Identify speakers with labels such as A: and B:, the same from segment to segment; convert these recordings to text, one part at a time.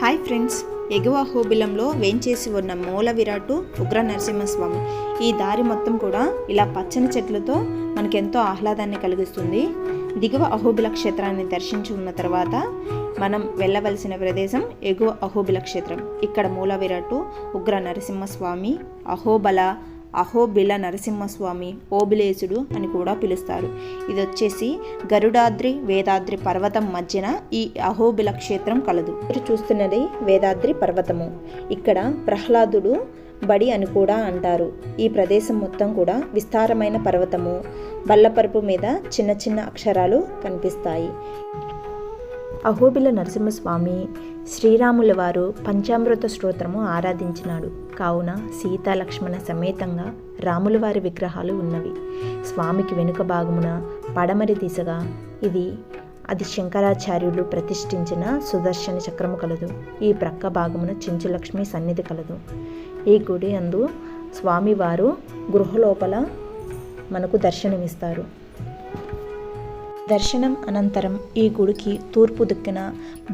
A: Hi friends, ఎగువ అహోబిలంలో వేంచేసి ఉన్న మూల విరాట్టు ఉగ్ర నరసింహస్వామి. ఈ దారి మొత్తం కూడా ఇలా పచ్చని చెట్లతో మనకెంతో ఆహ్లాదాన్ని కలిగిస్తుంది. దిగువ అహోబిల క్షేత్రాన్ని దర్శించి ఉన్న తర్వాత మనం వెళ్ళవలసిన ప్రదేశం ఎగువ అహోబిల క్షేత్రం. ఇక్కడ మూల విరాట్టు ఉగ్ర నరసింహస్వామి, అహోబిల నరసింహస్వామి, ఓబిలేశుడు అని కూడా పిలుస్తారు. ఇది వచ్చేసి గరుడాద్రి వేదాద్రి పర్వతం మధ్యన ఈ అహోబిల క్షేత్రం కలదు. మీరు చూస్తున్నది వేదాద్రి పర్వతము. ఇక్కడ ప్రహ్లాదుడు బడి అని కూడా అంటారు. ఈ ప్రదేశం మొత్తం కూడా విస్తారమైన పర్వతము. బల్లపరుపు మీద చిన్న చిన్న అక్షరాలు కనిపిస్తాయి. అహోబిల నరసింహస్వామి శ్రీరాముల వారు పంచామృత స్తోత్రము ఆరాధించినాడు. కావున సీతా లక్ష్మణ సమేతంగా రాముల వారి విగ్రహాలు ఉన్నవి. స్వామికి వెనుక భాగమున పడమరి దిశగా అది శంకరాచార్యులు ప్రతిష్ఠించిన సుదర్శన చక్రము కలదు. ఈ ప్రక్క భాగమున చెంచులక్ష్మి సన్నిధి కలదు. ఈ గుడి అందు స్వామివారు గృహలోపల మనకు దర్శనమిస్తారు. దర్శనం అనంతరం ఈ గుడికి తూర్పు దిక్కున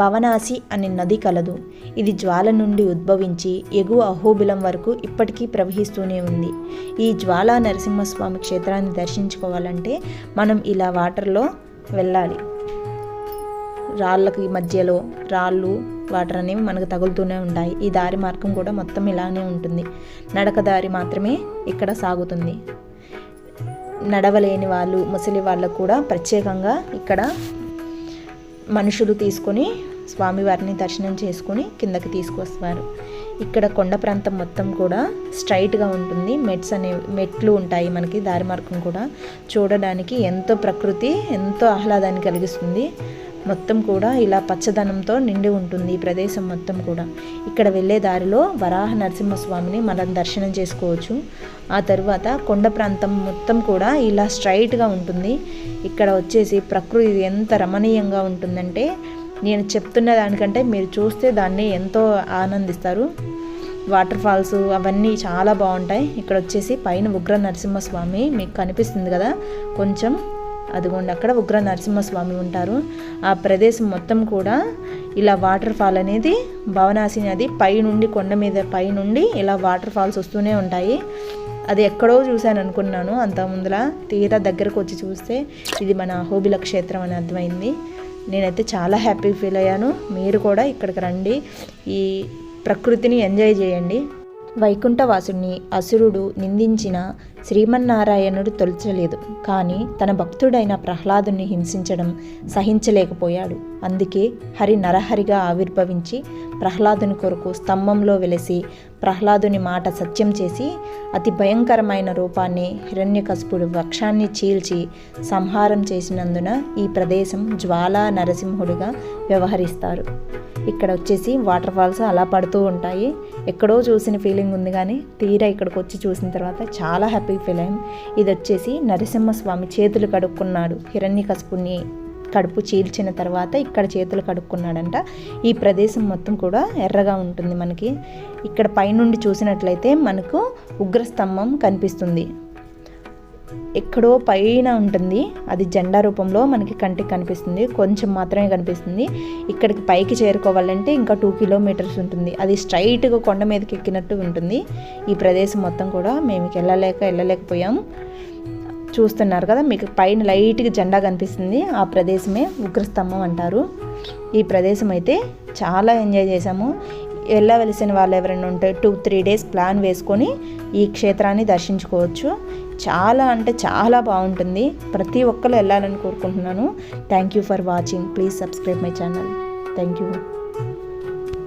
A: భవనాసి అనే నది కలదు. ఇది జ్వాల నుండి ఉద్భవించి ఎగువ అహోబిలం వరకు ఇప్పటికీ ప్రవహిస్తూనే ఉంది. ఈ జ్వాలా నరసింహస్వామి క్షేత్రాన్ని దర్శించుకోవాలంటే మనం ఇలా వాటర్లో వెళ్ళాలి. రాళ్ళకి మధ్యలో రాళ్ళు వాటర్ అనేవి మనకు తగులుతూనే ఉంటాయి. ఈ దారి మార్గం కూడా మొత్తం ఇలానే ఉంటుంది. నడక దారి మాత్రమే ఇక్కడ సాగుతుంది. నడవలేని వాళ్ళు, ముసలి వాళ్ళకు కూడా ప్రత్యేకంగా ఇక్కడ మనుషులు తీసుకొని స్వామివారిని దర్శనం చేసుకుని కిందకి తీసుకొస్తారు. ఇక్కడ కొండ ప్రాంతం మొత్తం కూడా స్ట్రైట్గా ఉంటుంది. మెట్లు ఉంటాయి. మనకి దారి మార్గం కూడా చూడడానికి ఎంతో ప్రకృతి ఎంతో ఆహ్లాదాన్ని కలిగిస్తుంది. మొత్తం కూడా ఇలా పచ్చదనంతో నిండి ఉంటుంది ఈ ప్రదేశం మొత్తం కూడా. ఇక్కడ వెళ్ళే దారిలో వరాహ నరసింహస్వామిని మనం దర్శనం చేసుకోవచ్చు. ఆ తర్వాత కొండ ప్రాంతం మొత్తం కూడా ఇలా స్ట్రైట్గా ఉంటుంది. ఇక్కడ వచ్చేసి ప్రకృతి ఎంత రమణీయంగా ఉంటుందంటే నేను చెప్తున్న దానికంటే మీరు చూస్తే దాన్ని ఎంతో ఆనందిస్తారు. వాటర్ ఫాల్స్ అవన్నీ చాలా బాగుంటాయి. ఇక్కడ వచ్చేసి పైన ఉగ్ర నరసింహస్వామి మీకు కనిపిస్తుంది కదా, కొంచెం అదిగోండి అక్కడ ఉగ్ర నరసింహస్వామి ఉంటారు. ఆ ప్రదేశం మొత్తం కూడా ఇలా వాటర్ ఫాల్ అనేది భవనాసి నది పైనుండి కొండ మీద పైనుండి ఇలా వాటర్ ఫాల్స్ వస్తూనే ఉంటాయి. అది ఎక్కడో చూశాను అనుకున్నాను అంత ముందర, తీరా దగ్గరకు వచ్చి చూస్తే ఇది మన అహోబిల క్షేత్రం అని అర్థమైంది. నేనైతే చాలా హ్యాపీ ఫీల్ అయ్యాను. మీరు కూడా ఇక్కడికి రండి, ఈ ప్రకృతిని ఎంజాయ్ చేయండి. వైకుంఠవాసుని అసురుడు నిందించిన శ్రీమన్నారాయణుడు తొలచలేదు, కానీ తన భక్తుడైన ప్రహ్లాదుని హింసించడం సహించలేకపోయాడు. అందుకే హరి నరహరిగా ఆవిర్భవించి ప్రహ్లాదుని కొరకు స్తంభంలో వెలిసి ప్రహ్లాదుని మాట సత్యం చేసి అతి భయంకరమైన రూపాన్ని హిరణ్యకశిపుడు వక్షాన్ని చీల్చి సంహారం చేసినందున ఈ ప్రదేశం జ్వాలా నరసింహుడిగా వ్యవహరిస్తారు. ఇక్కడ వచ్చేసి వాటర్ ఫాల్స్ అలా పడుతూ ఉంటాయి. ఎక్కడో చూసిన ఫీలింగ్ ఉంది, కానీ తీరా ఇక్కడికి వచ్చి చూసిన తర్వాత చాలా హ్యాపీ ఫీల్ అయ్యాం. ఇది వచ్చేసి నరసింహస్వామి చేతులు కడుక్కున్నాడు. హిరణ్యకశిపుని కడుపు చీల్చిన తర్వాత ఇక్కడ చేతులు కడుక్కున్నాడంట. ఈ ప్రదేశం మొత్తం కూడా ఎర్రగా ఉంటుంది. మనకి ఇక్కడ పైనుండి చూసినట్లయితే మనకు ఉగ్రస్తంభం కనిపిస్తుంది. ఎక్కడో పైన ఉంటుంది, అది జెండా రూపంలో మనకి కంటికి కనిపిస్తుంది. కొంచెం మాత్రమే కనిపిస్తుంది. ఇక్కడికి పైకి చేరుకోవాలంటే ఇంకా 2 కిలోమీటర్స్ ఉంటుంది. అది స్ట్రైట్గా కొండ మీదకి ఎక్కినట్టు ఉంటుంది. ఈ ప్రదేశం మొత్తం కూడా మేము వెళ్ళలేకపోయాము. చూస్తున్నారు కదా, మీకు పైన లైట్గా జెండా కనిపిస్తుంది. ఆ ప్రదేశమే ఉగ్రస్తంభం అంటారు. ఈ ప్రదేశం అయితే చాలా ఎంజాయ్ చేసాము. వెళ్ళవలసిన వాళ్ళు ఎవరైనా ఉంటే 2-3 డేస్ ప్లాన్ వేసుకొని ఈ క్షేత్రాన్ని దర్శించుకోవచ్చు. చాలా అంటే చాలా బాగుంటుంది. ప్రతి ఒక్కరు వెళ్ళాలని కోరుకుంటున్నాను. Thank you for watching. Please subscribe my channel. Thank you.